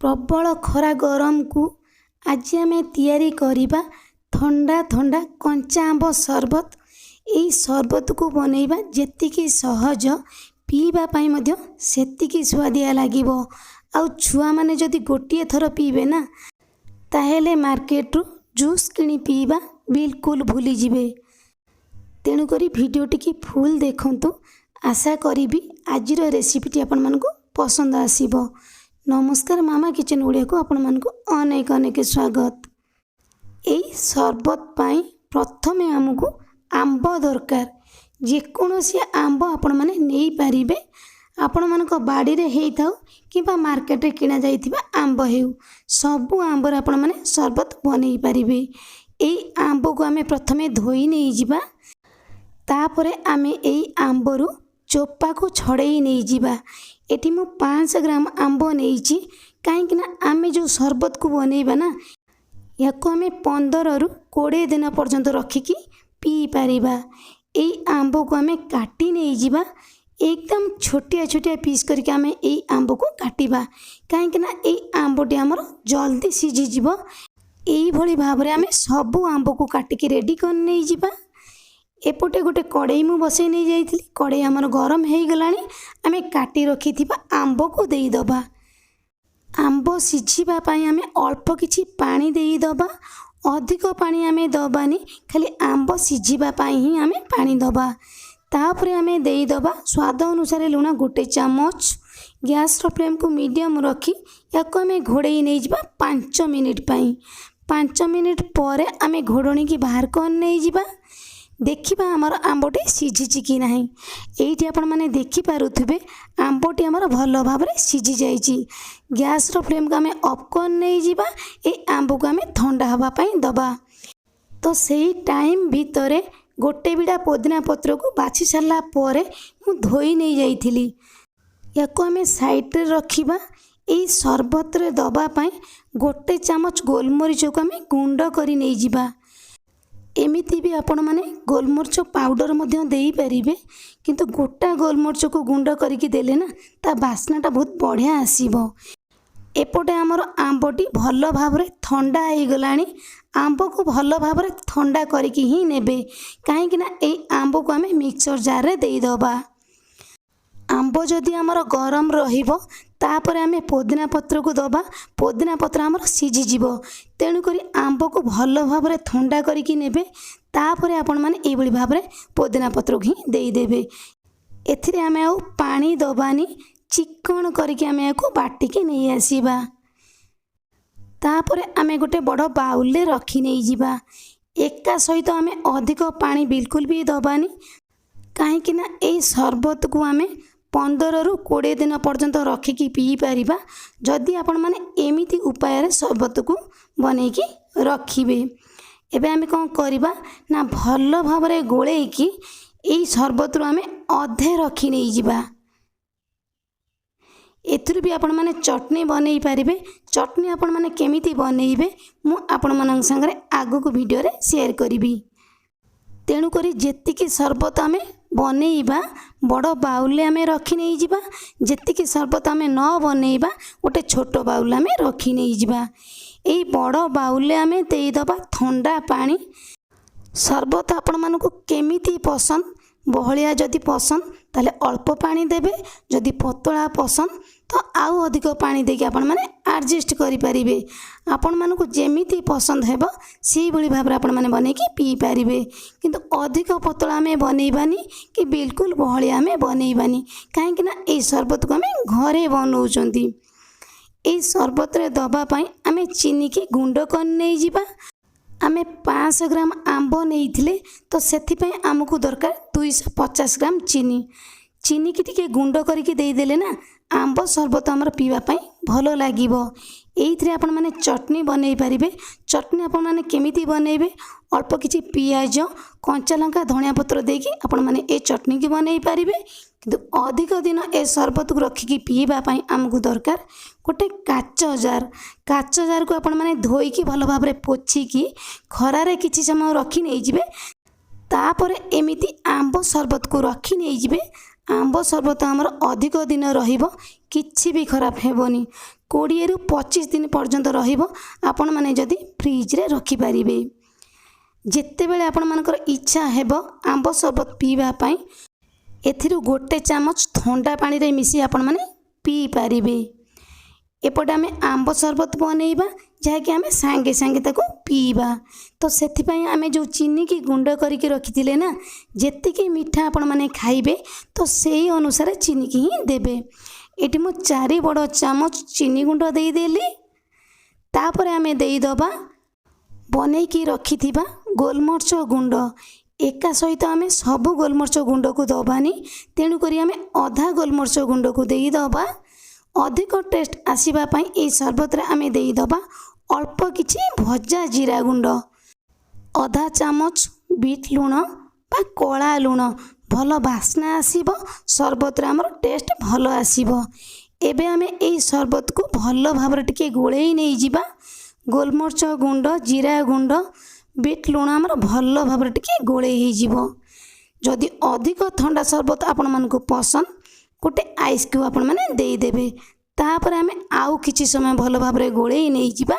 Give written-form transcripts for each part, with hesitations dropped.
प्रबल खरा गरम को आज आम तैयारी करिबा ठंडा ठंडा कंचा आंब सरबत। यही सरबत को बनैबा जेतिकी सहज पीवा पाई मध्य सेतिकी स्वादिया लागिबो। आउ छुआ माने जदि गोटिए थर पीबे ना ताहेले मार्केट रु जूस किनी पीवा बिल्कुल भूली जिबे। तेणुकरी भिडियोटी की फुल देखंतु। आशा करी आजिर रेसिपीटी आपण मानकु पसंद आसीबो। नमस्कार मामा किचन ओडिया को आपण मानकु अनेक अनेक स्वागत। एई सरबत पाई प्रथमे हमकु आंब दरकार। जेकोसी आंब आपण माने नेई पारिबे। आपण मानक बाड़ी रे हेई थाउ किबा मार्केट रे किना जाइथिबा आंब हेउ सबु आंबर आपण माने सरबत बनेई पारिबे। एई आंब को आमे प्रथमे धोई नेई जिबा। तापरे आमे एई आंबरु चोपा को छड़ेई नहीं जिबा। एटी मु 500 ग्राम आंब नेइची काहेकि ना आमे जो सरबत को बनेइबा ना याको आमे 15 रु 20 दिन पर्यंत रखिकी पी पारिबा। एई आंब को आमे काटी नहीं जिबा। एकदम छोटिया छोटिया पीस करके आमे एई आंब को काटिबा काहेकि ना एई आंबटी हमर जल्दी सिझी जिवो। एई भली भाबरे आमे सबु आंब को काटिकी रेडी कर नहीं जिबा। एपटे गोटे कड़ई मु बसई नहीं जाइथि। कड़ई हमर गरम हो गलानी। आमे काटी रखी आंब को देई दबा। आंब सिझिबा पाई आमे अल्प किछि पानी देई दबा। अधिक पानी आमे दबानी खाली आंब सिझिबा पाई ही आमे पानी दबा। तापरे आमे देई दबा स्वाद अनुसार लुण गोटे चामच। गैस रो फ्लेम को मीडियम रखी याको आमे घोड़ई नहीं जिबा 5 मिनिट पाई। 5 मिनिट पर आमे घोड़णी की बाहर कर नहीं जिबा। देखिबा हमर आंबटी सिझिछि कि नाही। एइठी आपण माने देखि पारुथिबे आंबटी हमर भलो भाबरे सिझि जाइछि। गैस रो फ्लेम को आमे ऑफ कर नहीं जिबा। ए आंब को आमे ठंडा हवा पाई दबा। तो सेही टाइम भितरे गोटे बिडा पुदीना पत्र को बाछि सारला परे मु धोई नहीं जाइथिली। याको आमे साइड रे रखिबा। एई सरबत रे दबा पाई गोटे चामच गोलमरीच को आमे गुंड करी नहीं जिबा। एमिति भी आपण माने गोलमरीच पाउडर मध्य देई परिबे किंतु गोटा गोलमरीच को गुंड करके देले ना ता बास्नाटा बहुत बढ़िया आसीबो। एपटे हमर आंबटी भलो भाबरे ठंडा हो गलानी। आंब को भलो भाबरे ठंडा करके ही नेबे काहेकि ना ए आंब को आमे मिक्सर जार रे देई दबा। आंब जदि हमर गरम रहिबो तापरे आमे पुदीना पत्र को दबा। पुदीना पत्र हमर सिझी जिवो। तेणु करी आंब को भलो भाबरे ठंडा करके नेबे। तापरे आपण माने एई बळी भाबरे पुदीना पत्र को ही देई देबे। एथिरे आमे आउ पानी दबानी। चिकन करके आमे याको बाटिके नै आसीबा। तापरे आमे गोटे बड़ बाउल रे रखी नै जिबा। एका सहित आमे अधिक पानी बिल्कुल भी दबानी काहेकि ना एई सरबत को आमे 15 रु 20 दिन पर्यंत रखिकी पी पारिबा जदि आपण माने एमिति उपाय रे सरबत को बनेकी रखिबे। एबे आमे कोन करिबा ना भलो भाबरे गोळेकी एई सरबत रु आमे अधे रखी नै जिबा। एथुरु भी आपण माने चटनी बनेई पारिबे। चटनी आपण माने केमिति बनेइबे मु आपण मानन संगरे आगो को वीडियो रे शेयर करिबी। तेणु करी जेतिकी सरबत आमे बनेइबा बड़ बाउल रे आमे रखी नै जिबा। जेतिकी सरबत आमे न बनेइबा गोटे छोट बाउल आमे रखी नै जिबा। एई बड़ बाउल रे आमे देई दबा ठंडा पानी। सरबत आपण मानकु केमिति पसंद बहलिया जदि पसंद ताले अल्प पानी देबे। जदि पतला पसंद तो आउ अधिक पानी देके आपण माने एडजस्ट करि परिबे। आपण मानकु जेमिति पसंद हेबो सेही बळी भाबरे आपण माने बनेकी पी पारिबे। किंतु अधिक पतला में बनेइबानी कि बिल्कुल बहलिया में बनेइबानी काहेकि ना एई सरबत को आमे घरे बनौचंती। एई सरबत रे दबा पाई आमे चीनी की गुंड कर नै जिबा। आमे 500 ग्राम आंब नेइथिले तो सेथि पई हमकु दरकार 250 ग्राम चीनी। चीनी की टिके गुंड करके देई देले ना आंब सरबत हमर पीवा पाई भलो लागिबो। एइथरे आपण माने चटनी बनेई पारिबे। चटनी आपण माने केमिति बनेइबे अल्प किछि पियाज कंचा लंका धनिया पत्र देकी आपण माने ए चटनी की बनेई पारिबे। किंतु अधिक दिन ए सरबत को रखिकी पीवा पाई हमकु दरकार गोटे काच जार। काच जार को आपण माने धोईकी भलो भाबरे पोछिकी खरा रे किछि समय रखी नै जिबे। तापरे एमिति आंब सरबत को रखी नै जिबे। आंब सरबत आमर अधिक दिन रहिबो किछि भी खराब हेबोनी 20 रु 25 दिन पर्यंत रहिबो आपण माने जदि फ्रिज रे रखि पारिबे। जेते बेले आपण मानकर इच्छा हेबो आंब सरबत पीवा पई एथिरु गोटे चामच ठंडा पानी रे मिसी आपण माने पी पारिबे। एपटे आमे आंब सरबत बनैबा जहाँकि आमे सांगे सांगे ताको पीबा तो सेथिपाई आमे जो चीनी की गुंड करके रखिथिले ना जेतिकी मीठा आपण माने खाइबे तो सेही अनुसार चीनी की ही देबे। एटी मु 4 बड़ चामच चीनी गुंड देई देली तापरे आमे देई दबा बनै की रखिथिबा गोलमरच गुंड। एका सहित आमे सब गोलमरच गुंड को दबानी तेणु करी आमे आधा गोलमरच गुंड को देई दबा। अधिक टेस्ट आसीबा पई ए सरबत रे आमे देई दबा अल्प किछि भजा जीरा गुंड आधा चामच बीट लूण बा कला लूण भल बास्ना आसीबो सरबत रे हमर टेस्ट भल आसीबो। एबे आमे ए सरबत को भल भाबरे टिके गोळेई नै जिबा गोलमरच गुंड जीरा गुंड बीट लूण हमर भल भाबरे टिके गोळेई हे जिवो। जदि अधिक ठंडा सरबत आपण मानको पसंद गोटे आइस क्यूब आपण माने देई देबे तापर आमे आउ किछि समय भल भाबरे गोळेई नै जिबा।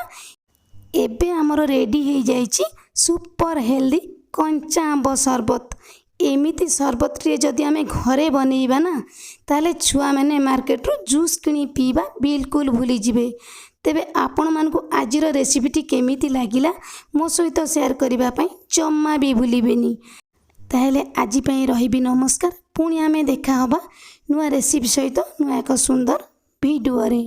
एबे हमर रेडी हे जाईची सुपर हेल्दी कंचा आंब सरबत। एमिति सरबत रे जदि आमे घरे बनेइबा ना ताले छुआ माने मार्केट रो जूस किनी पीबा बिल्कुल भूली जिबे। तेबे आपण मानको आजिर रेसिपीटी केमिति लागिला मो सहित शेयर करिबा पई जम्मा भी भूलिबेनी। ताहेले आजि पई रहिबी नमस्कार। पुणी आमे देखा हबा नुआ रेसिपी सहित नुआ एक सुंदर भिडियो रे।